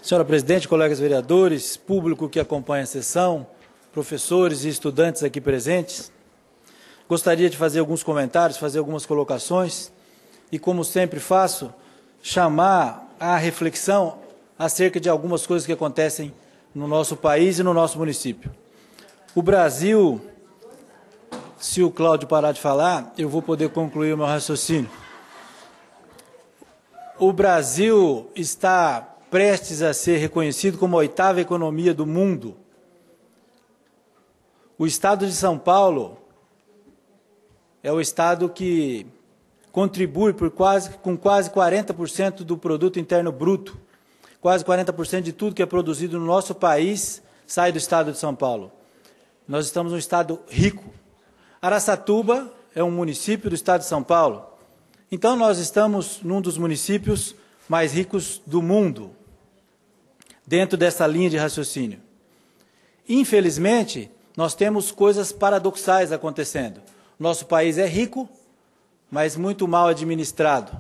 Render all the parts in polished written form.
Senhora Presidente, colegas vereadores, público que acompanha a sessão, professores e estudantes aqui presentes, gostaria de fazer alguns comentários, fazer algumas colocações e, como sempre faço, chamar à reflexão acerca de algumas coisas que acontecem no nosso país e no nosso município. O Brasil, se o Cláudio parar de falar, eu vou poder concluir o meu raciocínio. O Brasil está prestes a ser reconhecido como a 8ª economia do mundo. O estado de São Paulo é o estado que contribui com quase 40% do produto interno bruto. Quase 40% de tudo que é produzido no nosso país sai do estado de São Paulo. Nós estamos num estado rico. Araçatuba é um município do estado de São Paulo. Então, nós estamos num dos municípios mais ricos do mundo, dentro dessa linha de raciocínio. Infelizmente, nós temos coisas paradoxais acontecendo. Nosso país é rico, mas muito mal administrado.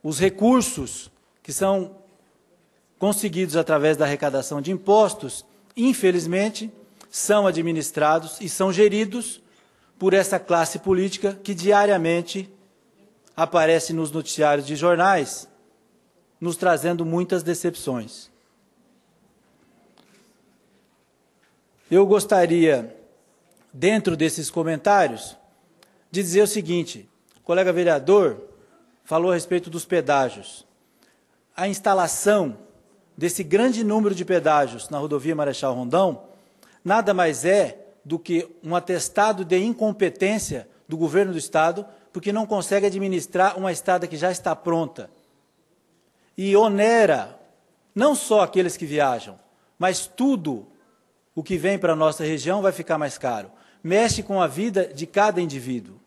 Os recursos que são conseguidos através da arrecadação de impostos, infelizmente, são administrados e são geridos por essa classe política que diariamente aparece nos noticiários de jornais, nos trazendo muitas decepções. Eu gostaria, dentro desses comentários, de dizer o seguinte: o colega vereador falou a respeito dos pedágios. A instalação desse grande número de pedágios na rodovia Marechal Rondão nada mais é do que um atestado de incompetência do governo do Estado, porque não consegue administrar uma estrada que já está pronta. E onera não só aqueles que viajam, mas tudo o que vem para a nossa região vai ficar mais caro. Mexe com a vida de cada indivíduo.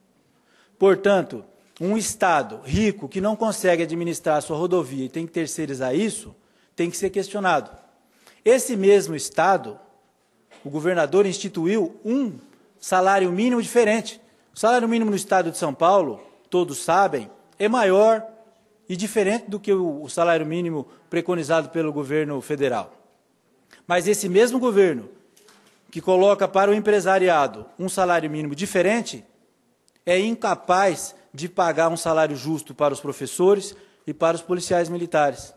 Portanto, um Estado rico que não consegue administrar a sua rodovia e tem que terceirizar isso, tem que ser questionado. Esse mesmo Estado, o governador instituiu um salário mínimo diferente. O salário mínimo no estado de São Paulo, todos sabem, é maior e diferente do que o salário mínimo preconizado pelo governo federal. Mas esse mesmo governo, que coloca para o empresariado um salário mínimo diferente, é incapaz de pagar um salário justo para os professores e para os policiais militares.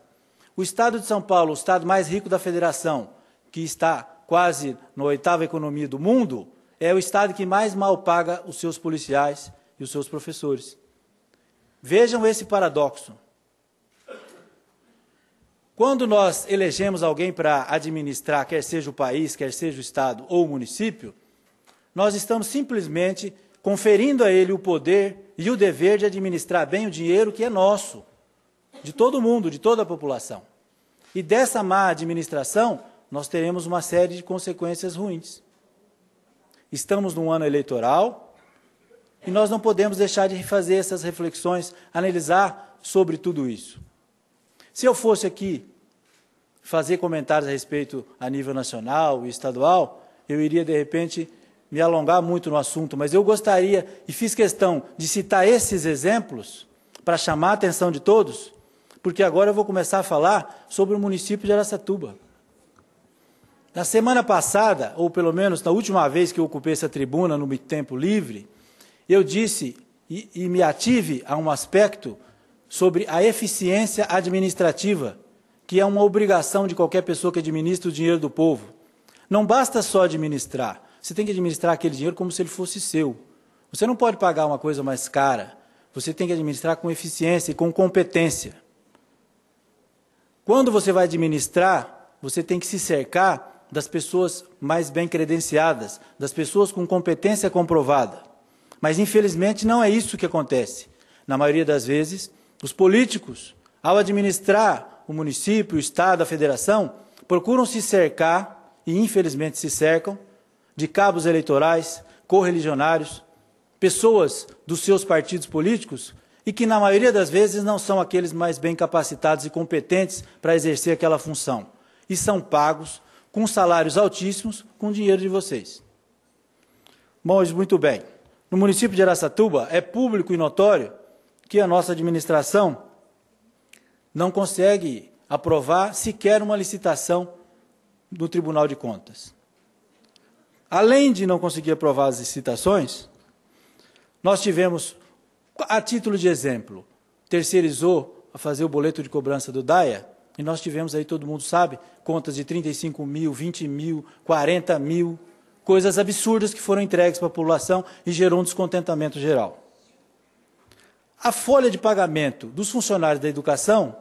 O estado de São Paulo, o estado mais rico da federação, que está quase na 8ª economia do mundo, é o estado que mais mal paga os seus policiais e os seus professores. Vejam esse paradoxo. Quando nós elegemos alguém para administrar, quer seja o país, quer seja o estado ou o município, nós estamos simplesmente conferindo a ele o poder e o dever de administrar bem o dinheiro que é nosso, de todo mundo, de toda a população. E dessa má administração, nós teremos uma série de consequências ruins. Estamos num ano eleitoral e nós não podemos deixar de fazer essas reflexões, analisar sobre tudo isso. Se eu fosse aqui fazer comentários a respeito a nível nacional e estadual, eu iria, de repente, me alongar muito no assunto, mas eu gostaria e fiz questão de citar esses exemplos para chamar a atenção de todos, porque agora eu vou começar a falar sobre o município de Araçatuba. Na semana passada, ou pelo menos na última vez que eu ocupei essa tribuna no meu tempo livre, eu disse e me ative a um aspecto sobre a eficiência administrativa, que é uma obrigação de qualquer pessoa que administra o dinheiro do povo. Não basta só administrar, você tem que administrar aquele dinheiro como se ele fosse seu. Você não pode pagar uma coisa mais cara, você tem que administrar com eficiência e com competência. Quando você vai administrar, você tem que se cercar das pessoas mais bem credenciadas, das pessoas com competência comprovada. Mas, infelizmente, não é isso que acontece. Na maioria das vezes, os políticos, ao administrar o município, o estado, a federação, procuram se cercar, e infelizmente se cercam, de cabos eleitorais, correligionários, pessoas dos seus partidos políticos, e que, na maioria das vezes, não são aqueles mais bem capacitados e competentes para exercer aquela função. E são pagos com salários altíssimos, com dinheiro de vocês. Mas, muito bem, no município de Araçatuba é público e notório que a nossa administração não consegue aprovar sequer uma licitação no Tribunal de Contas. Além de não conseguir aprovar as licitações, nós tivemos, a título de exemplo, terceirizou a fazer o boleto de cobrança do DAIA, e nós tivemos aí, todo mundo sabe, contas de 35 mil, 20 mil, 40 mil, coisas absurdas que foram entregues para a população e gerou um descontentamento geral. A folha de pagamento dos funcionários da educação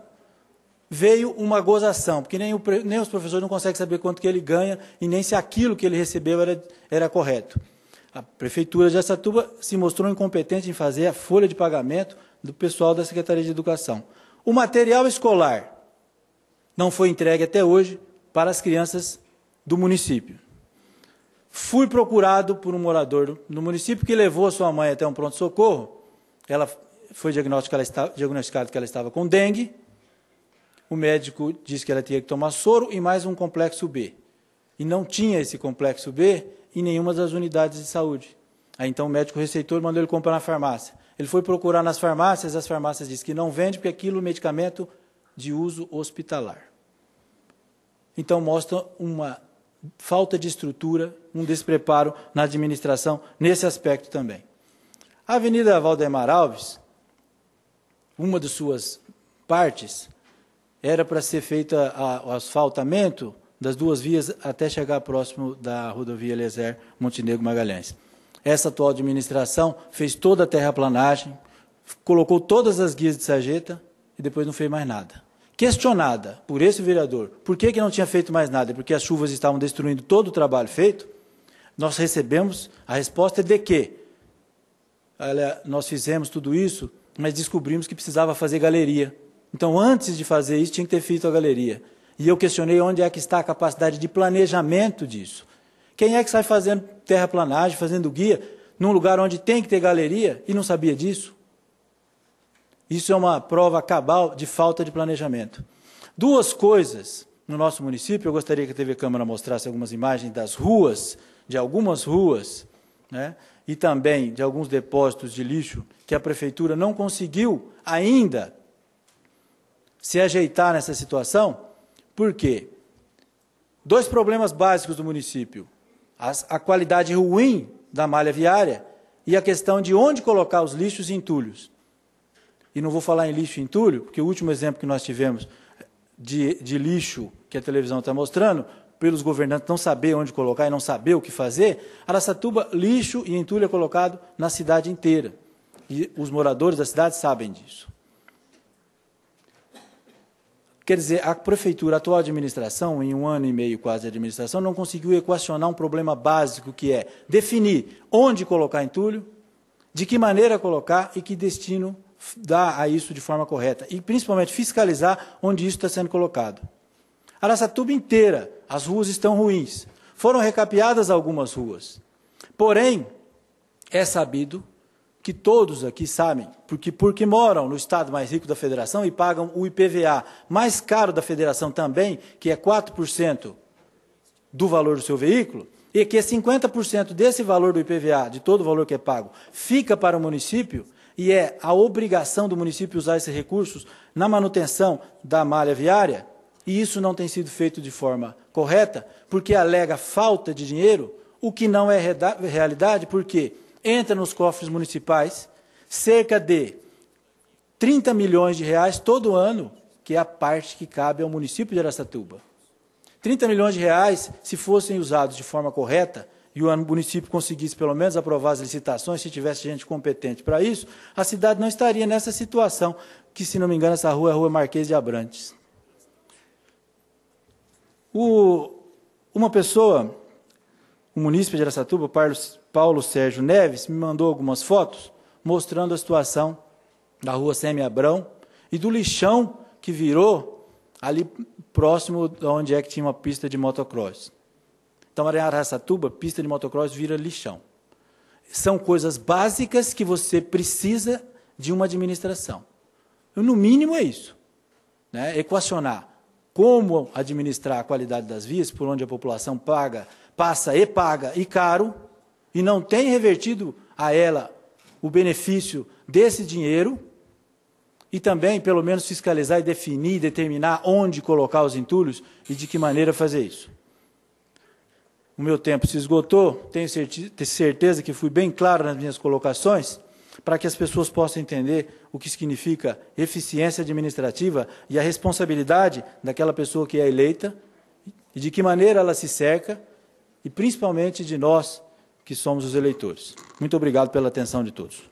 veio uma gozação, porque nem os professores não conseguem saber quanto que ele ganha e nem se aquilo que ele recebeu era correto. A Prefeitura de Araçatuba se mostrou incompetente em fazer a folha de pagamento do pessoal da Secretaria de Educação. O material escolar não foi entregue até hoje para as crianças do município. Fui procurado por um morador do município que levou a sua mãe até um pronto-socorro. Ela foi diagnosticado que ela estava com dengue. O médico disse que ela tinha que tomar soro e mais um complexo B. E não tinha esse complexo B em nenhuma das unidades de saúde. Aí então o médico receitou e mandou ele comprar na farmácia. Ele foi procurar nas farmácias, as farmácias dizem que não vende porque aquilo é medicamento de uso hospitalar. Então mostra uma falta de estrutura, um despreparo na administração nesse aspecto também. A Avenida Valdemar Alves, uma de suas partes, era para ser feita o asfaltamento das duas vias até chegar próximo da rodovia Eliezer Montenegro Magalhães. Essa atual administração fez toda a terraplanagem, colocou todas as guias de sarjeta e depois não fez mais nada. Questionada por esse vereador, por que não tinha feito mais nada? Porque as chuvas estavam destruindo todo o trabalho feito, nós recebemos a resposta de que nós fizemos tudo isso, mas descobrimos que precisava fazer galeria. Então, antes de fazer isso, tinha que ter feito a galeria. E eu questionei onde é que está a capacidade de planejamento disso. Quem é que sai fazendo terraplanagem, fazendo guia, num lugar onde tem que ter galeria e não sabia disso? Isso é uma prova cabal de falta de planejamento. Duas coisas no nosso município, eu gostaria que a TV Câmara mostrasse algumas imagens das ruas, de algumas ruas, né, e também de alguns depósitos de lixo que a Prefeitura não conseguiu ainda se ajeitar nessa situação. Por quê? Dois problemas básicos do município. A qualidade ruim da malha viária e a questão de onde colocar os lixos e entulhos. E não vou falar em lixo e entulho, porque o último exemplo que nós tivemos de lixo que a televisão está mostrando, pelos governantes não saber onde colocar e não saber o que fazer, Araçatuba, lixo e entulho é colocado na cidade inteira. E os moradores da cidade sabem disso. Quer dizer, a Prefeitura, a atual administração, em 1 ano e meio quase de administração, não conseguiu equacionar um problema básico, que é definir onde colocar entulho, de que maneira colocar e que destino dar a isso de forma correta. E, principalmente, fiscalizar onde isso está sendo colocado. Araçatuba inteira, as ruas estão ruins. Foram recapeadas algumas ruas. Porém, é sabido que todos aqui sabem, porque moram no estado mais rico da federação e pagam o IPVA mais caro da federação também, que é 4% do valor do seu veículo, e que 50% desse valor do IPVA, de todo o valor que é pago, fica para o município, e é a obrigação do município usar esses recursos na manutenção da malha viária, e isso não tem sido feito de forma correta, porque alega falta de dinheiro, o que não é realidade, porque entra nos cofres municipais cerca de 30 milhões de reais todo ano, que é a parte que cabe ao município de Araçatuba. 30 milhões de reais, se fossem usados de forma correta, e o município conseguisse pelo menos aprovar as licitações, se tivesse gente competente para isso, a cidade não estaria nessa situação, que, se não me engano, essa rua é a Rua Marquês de Abrantes. Uma pessoa, o munícipe de Araçatuba, Paulo Sérgio Neves, me mandou algumas fotos mostrando a situação da Rua Semi Abrão e do lixão que virou ali próximo de onde é que tinha uma pista de motocross. Então, em Araçatuba, pista de motocross vira lixão. São coisas básicas que você precisa de uma administração. No mínimo é isso, né? Equacionar como administrar a qualidade das vias, por onde a população passa e caro, e não tem revertido a ela o benefício desse dinheiro, e também, pelo menos, fiscalizar e definir, determinar onde colocar os entulhos e de que maneira fazer isso. O meu tempo se esgotou, tenho certeza que fui bem claro nas minhas colocações, para que as pessoas possam entender o que significa eficiência administrativa e a responsabilidade daquela pessoa que é eleita, e de que maneira ela se cerca, e principalmente de nós, que somos os eleitores. Muito obrigado pela atenção de todos.